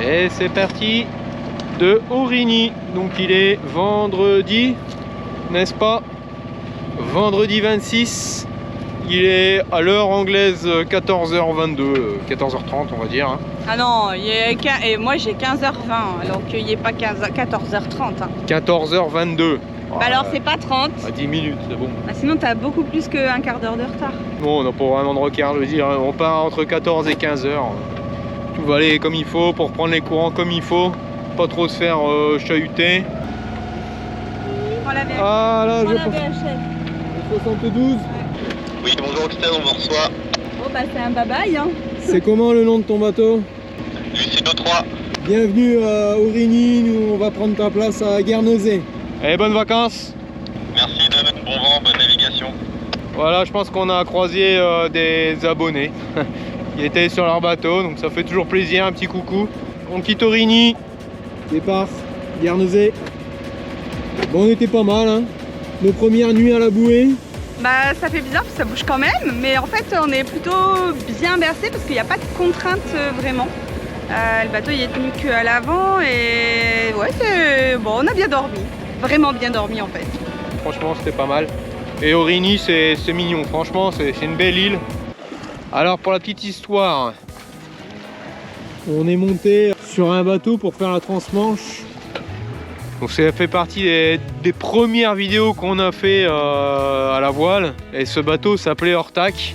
Et c'est parti de Aurigny. Donc il est vendredi, n'est-ce pas? Vendredi 26. Il est à l'heure anglaise 14h22, 14h30 on va dire. Hein. Ah non, et moi j'ai 15h20, alors qu'il n'est pas 14h30. Hein. 14h22. Bah alors c'est pas 30. À 10 minutes, c'est bon. Bah sinon t'as beaucoup plus qu'un quart d'heure de retard. Bon, on n'a pas vraiment de retard, je veux dire. On part entre 14 et 15h. Tout va aller comme il faut pour prendre les courants comme il faut. Pas trop se faire chahuter. Ah là, je pense. 72. Oui, bonjour Oxten, on vous reçoit. Oh bah c'est un bye-bye hein. C'est comment le nom de ton bateau? Lucido 3. Bienvenue à Aurigny, nous on va prendre ta place à Guernesey. Allez, bonnes vacances. Merci de même, bon vent, bonne navigation. Voilà, je pense qu'on a croisé des abonnés qui étaient sur leur bateau, donc ça fait toujours plaisir, un petit coucou. On quitte Aurigny, départ, Guernesey. Bon, on était pas mal, hein. Nos premières nuits à la bouée. Bah ça fait bizarre parce que ça bouge quand même, mais en fait on est plutôt bien bercé parce qu'il n'y a pas de contrainte vraiment. Le bateau il est tenu qu'à l'avant et ouais c'est bon, on a bien dormi, vraiment bien dormi en fait. Franchement c'était pas mal. Et Aurigny c'est mignon, franchement c'est une belle île. Alors pour la petite histoire, on est monté sur un bateau pour faire la transmanche. Donc ça fait partie des premières vidéos qu'on a fait à la voile. Et ce bateau s'appelait Ortac.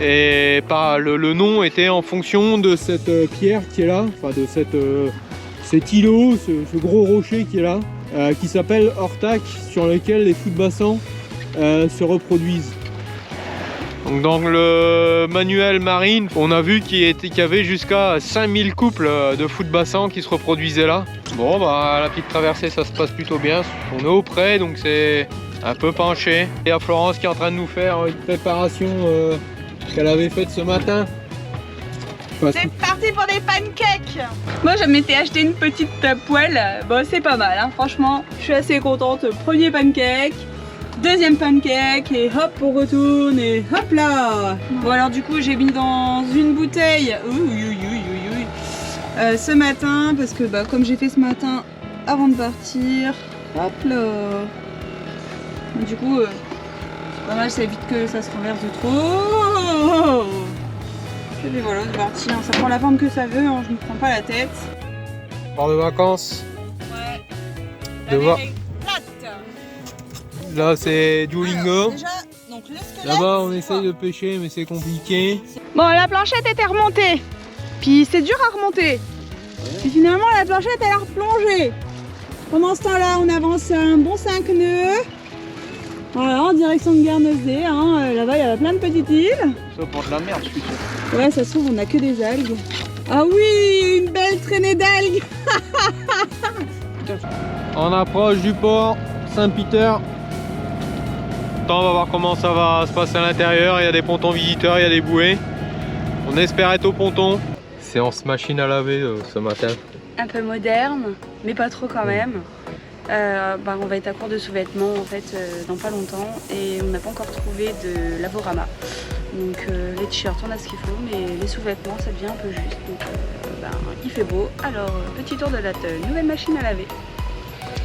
Et le nom était en fonction de cette pierre qui est là, enfin de cet îlot, ce gros rocher qui est là, qui s'appelle Ortac, sur lequel les fous de bassin se reproduisent. Donc dans le manuel marine, on a vu qu'il y avait jusqu'à 5000 couples de fous de bassin qui se reproduisaient là. Bon bah la petite traversée ça se passe plutôt bien, on est au près donc c'est un peu penché. Et à Florence qui est en train de nous faire une préparation qu'elle avait faite ce matin. C'est parti pour des pancakes. Moi je m'étais acheté une petite poêle, bon c'est pas mal hein. Franchement je suis assez contente. Premier pancake, deuxième pancake et hop on retourne et hop là. Bon alors du coup j'ai mis dans une bouteille ce matin parce que bah, comme j'ai fait ce matin avant de partir, hop là. Du coup c'est pas mal, ça évite que ça se renverse de trop. Et puis voilà, c'est parti, hein. Ça prend la forme que ça veut, hein. Je me prends pas la tête. Part de vacances. Ouais. Là c'est Duolingo. Là-bas on essaye de pêcher mais c'est compliqué. Bon la planchette était remontée. Puis c'est dur à remonter. Puis finalement la planchette elle a replongé. Pendant ce temps-là on avance un bon 5 nœuds. Voilà, en direction de Guernesey. Hein. Là-bas il y a plein de petites îles. Ça pour de la merde je suis sûr. Ouais ça se trouve on a que des algues. Ah oui, une belle traînée d'algues. On approche du port Saint-Peter. On va voir comment ça va se passer à l'intérieur. Il y a des pontons visiteurs, il y a des bouées. On espère être au ponton. Séance machine à laver ce matin. Un peu moderne, mais pas trop quand même. Bah, on va être à court de sous-vêtements en fait dans pas longtemps et on n'a pas encore trouvé de Lavorama. Donc les t-shirts on a ce qu'il faut, mais les sous-vêtements ça devient un peu juste. Donc bah, il fait beau. Alors petit tour de la nouvelle machine à laver.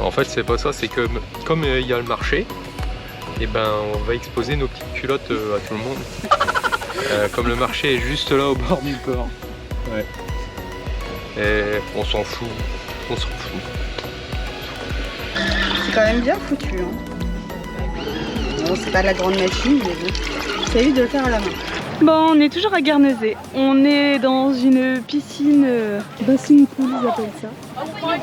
En fait c'est pas ça, c'est que comme il y a le marché, et ben on va exposer nos petites culottes à tout le monde. Comme le marché est juste là au bord du port. Ouais. Et on s'en fout. On s'en fout. C'est quand même bien foutu. Hein. Bon, c'est pas la grande machine, mais bon. Ça évite de le faire à la main. Bon, on est toujours à Guernesey. On est dans une piscine bassine pool, ils appellent ça.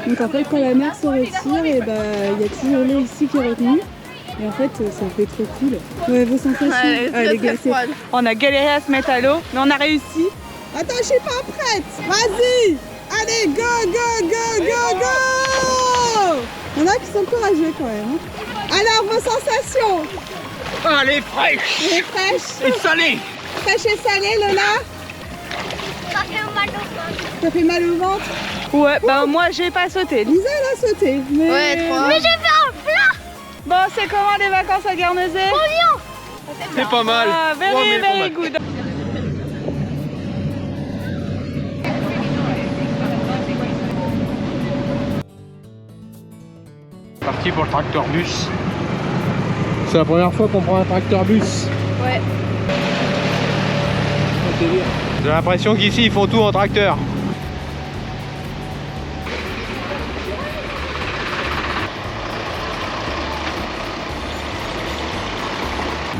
Donc en fait, quand la mer se retire, et bah, y a toujours l'eau ici qui est retenue. Et en fait, ça fait trop cool. Ouais, vos sensations. Elle est glacée. On a galéré à se mettre à l'eau, mais on a réussi. Attends, je suis pas prête. Vas-y. Allez, go, go, go, go, go. Il y en a qui sont courageux quand même. Alors, vos sensations? Ah, elle est fraîche. Elle est fraîche. Et salée. Fraîche et salée, Lola? Ça fait mal au ventre. Ça fait mal au ventre? Ouais, bah moi j'ai pas sauté. Lisa elle a sauté. Mais... Ouais, toi. Mais j'ai fait un plat. Bon, c'est comment les vacances à Guernesey? C'est pas mal. Ah, very good. parti pour le tracteur bus. C'est la première fois qu'on prend un tracteur bus. Ouais. J'ai l'impression qu'ici ils font tout en tracteur.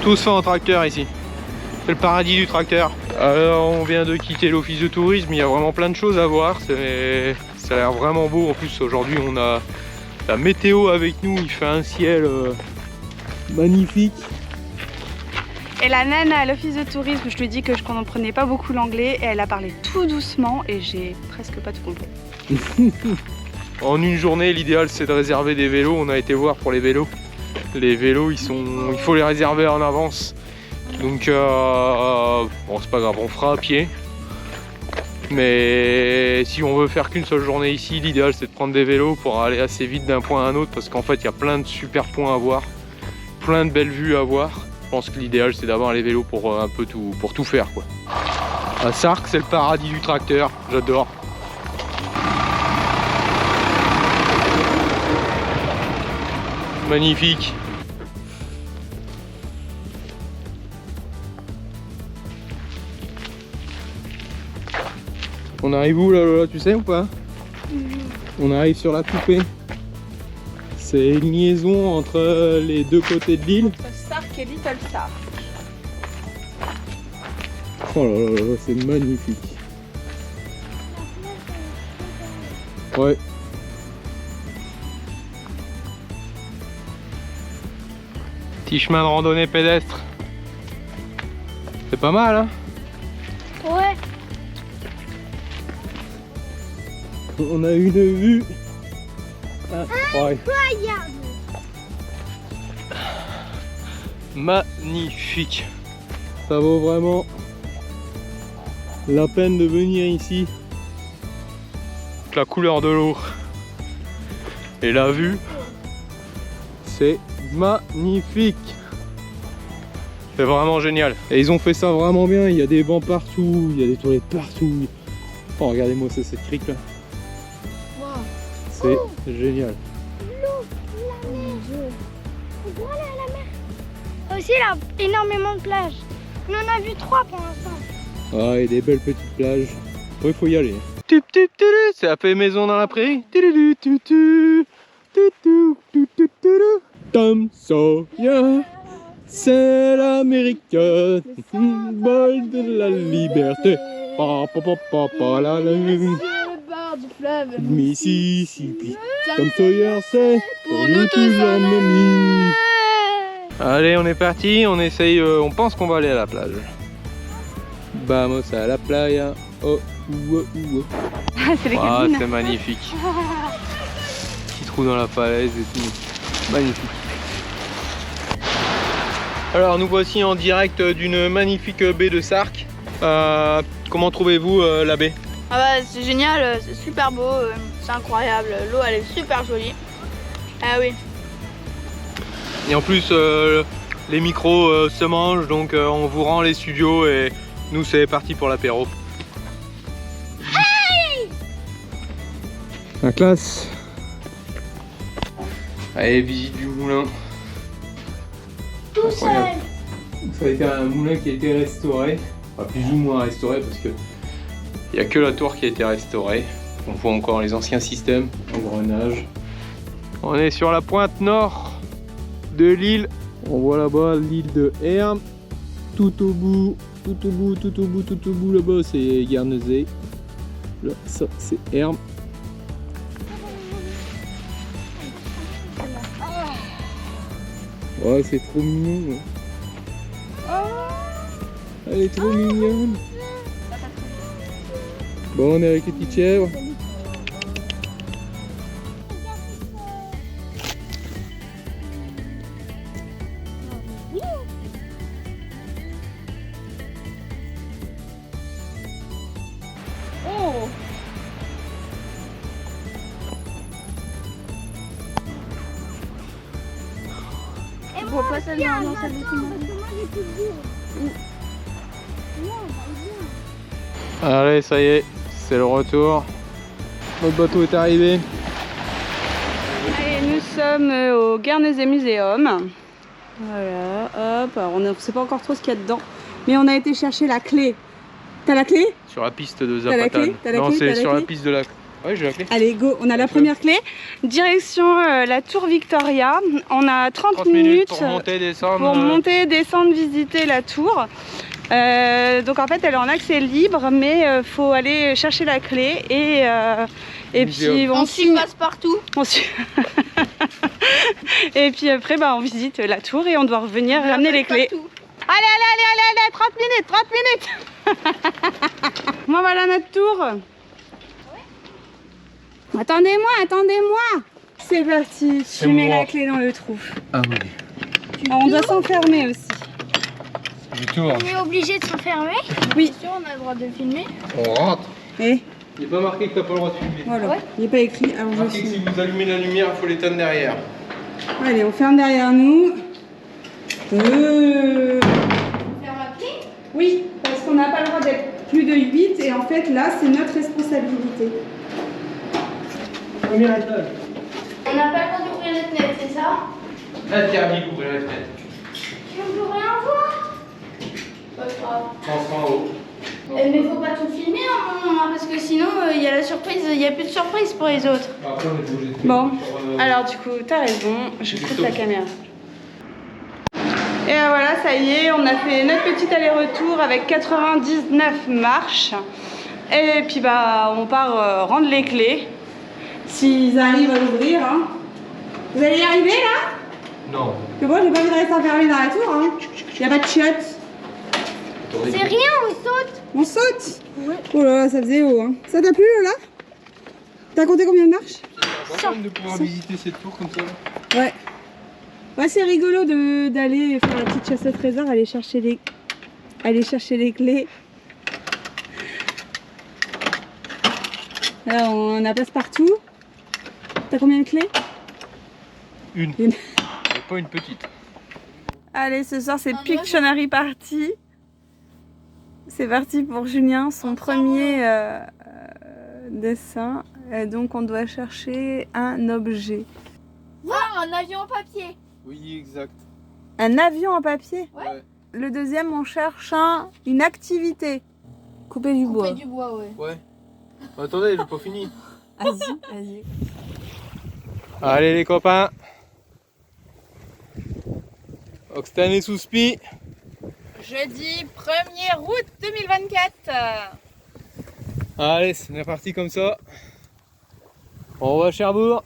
Tout se fait en tracteur ici. C'est le paradis du tracteur. Alors on vient de quitter l'office de tourisme, il y a vraiment plein de choses à voir. Ça a l'air vraiment beau. En plus aujourd'hui on a la météo avec nous, il fait un ciel magnifique. Et la nana à l'office de tourisme, je lui ai dit que je comprenais pas beaucoup l'anglais et elle a parlé tout doucement et j'ai presque pas tout compris. En une journée, l'idéal c'est de réserver des vélos. On a été voir pour les vélos. Les vélos, il faut les réserver en avance. Donc bon, c'est pas grave, on fera à pied. Mais si on veut faire qu'une seule journée ici, l'idéal c'est de prendre des vélos pour aller assez vite d'un point à un autre, parce qu'en fait il y a plein de super points à voir, plein de belles vues à voir. Je pense que l'idéal c'est d'avoir les vélos pour un peu tout, pour tout faire quoi. À Sarcques, c'est le paradis du tracteur, j'adore. Magnifique. On arrive où là, Lola, tu sais ou pas? On arrive sur la Coupée. C'est une liaison entre les deux côtés de l'île. Entre Sarcques et Little Sarcques. Oh là là là, c'est magnifique. Ouais. Petit chemin de randonnée pédestre. C'est pas mal, hein? Ouais. On a une vue incroyable. Magnifique. Ça vaut vraiment la peine de venir ici. La couleur de l'eau et la vue, c'est magnifique. C'est vraiment génial. Et ils ont fait ça vraiment bien. Il y a des bancs partout, il y a des toilettes partout. Oh, regardez-moi ça, cette crique là. C'est génial. L'eau, la mer. On pourra aller à la mer. Aussi, il y a énormément de plages. On en a vu 3 pour l'instant. Ah, et des belles petites plages. Il faut y aller. Ça fait maison dans la prairie. Tom Sawyer, c'est l'Amérique, symbole de la liberté. Du fleuve Mississippi. Tom Sawyer, c'est pour nous tous un ami. Allez, on est parti, on essaye, on pense qu'on va aller à la plage. Vamos a la playa. Oh, C'est les ah, cabines. c'est magnifique. Petit trou dans la falaise et tout. Magnifique. Alors, nous voici en direct d'une magnifique baie de Sarcques. Comment trouvez-vous la baie? Ah bah c'est génial, c'est super beau, c'est incroyable, l'eau elle est super jolie. Ah oui. Et en plus les micros se mangent, donc on vous rend les studios et nous c'est parti pour l'apéro. Hey, la classe. Allez, visite du moulin. tout seul. Ça a été un moulin qui a été restauré, enfin plus ou moins restauré parce que il n'y a que la tour qui a été restaurée. On voit encore les anciens systèmes, engrenages. On est sur la pointe nord de l'île. On voit là-bas l'île de Herm. Tout au bout là-bas, c'est Guernesey. Là, ça, c'est Herm. Ouais, c'est trop mignon. Elle est trop mignonne. Bon, on est avec les petites chèvres. Oh. Et On moi voit pas aussi, seulement on dans celle de attend, Simone. parce que moi j'ai tout vu. Non, on va bien. Allez, ça y est, c'est le retour. Notre bateau est arrivé. Allez, nous sommes au Guernesey Museum. Voilà, hop, alors on ne sait pas encore trop ce qu'il y a dedans. Mais on a été chercher la clé. T'as la clé? Sur la piste de T'as la Zapatan. clé? T'as la Non, clé? c'est T'as la sur la clé? piste de la... Ouais, j'ai la clé. Allez, go, on a la première clé. Direction la Tour Victoria. On a 30 minutes pour monter, descendre. pour monter, descendre, visiter la tour. Donc en fait elle est en accès libre, mais faut aller chercher la clé et puis On s'y passe partout. on suit. Et puis après bah, on visite la tour et on doit revenir ramener les clés. Partout. Allez, 30 minutes. Moi voilà notre tour. Attendez-moi. C'est parti, C'est tu mets moi. la clé dans le trou. Ah oui. Alors, on doit s'enfermer aussi. Du tour. On est obligé de se fermer. Oui. Sûr, on a le droit de filmer. On rentre. Et Il n'est pas marqué que t'as pas le droit de filmer. voilà, il n'est pas écrit. Alors je Marqué que si vous allumez la lumière, il faut l'éteindre derrière. Allez, on ferme derrière nous. On ferme la clé. Oui, parce qu'on n'a pas le droit d'être plus de 8 et en fait là c'est notre responsabilité. Premier étage. On n'a pas le droit d'ouvrir les fenêtres, c'est ça? Interdit d'ouvrir la fenêtre. On peut rien voir. Pas grave. Pense en haut. Mais faut pas tout filmer à un moment, hein, parce que sinon il y a la surprise, il y a plus de surprise pour les autres. Après, on est obligé de Bon, sur, alors du coup t'as raison, je coupe la caméra. Et voilà, ça y est, on a fait notre petit aller-retour avec 99 marches. Et puis bah on part rendre les clés. S'ils arrivent à l'ouvrir, hein. Vous allez y arriver là? Non. Que bon, j'ai pas envie de rester enfermé dans la tour, hein. Y a pas de chiottes. C'est rien, on saute. On saute? Ouais. Oh là là, ça faisait haut, hein. Ça t'a plu là? T'as compté combien de marches? C'est pas mal de pouvoir visiter cette tour comme ça. Ouais. Ouais, c'est rigolo d'aller faire la petite chasse au trésor, aller chercher les clés. Là, on a passe-partout. T'as combien de clés? Une. Une. Mais pas une petite. Allez, ce soir, c'est Ah, Pictionary Party. C'est parti pour Julien, son premier dessin. Et donc, on doit chercher un objet. Ah, un avion en papier. Oui, exact. Un avion en papier? Ouais. Le deuxième, on cherche une activité. Couper du bois. Couper du bois, ouais. Ouais. Attendez, j'ai pas fini. Vas-y. Allez les copains. Oxtan et Souspi. Jeudi 1er août 2024. Allez, c'est parti comme ça. On va à Cherbourg.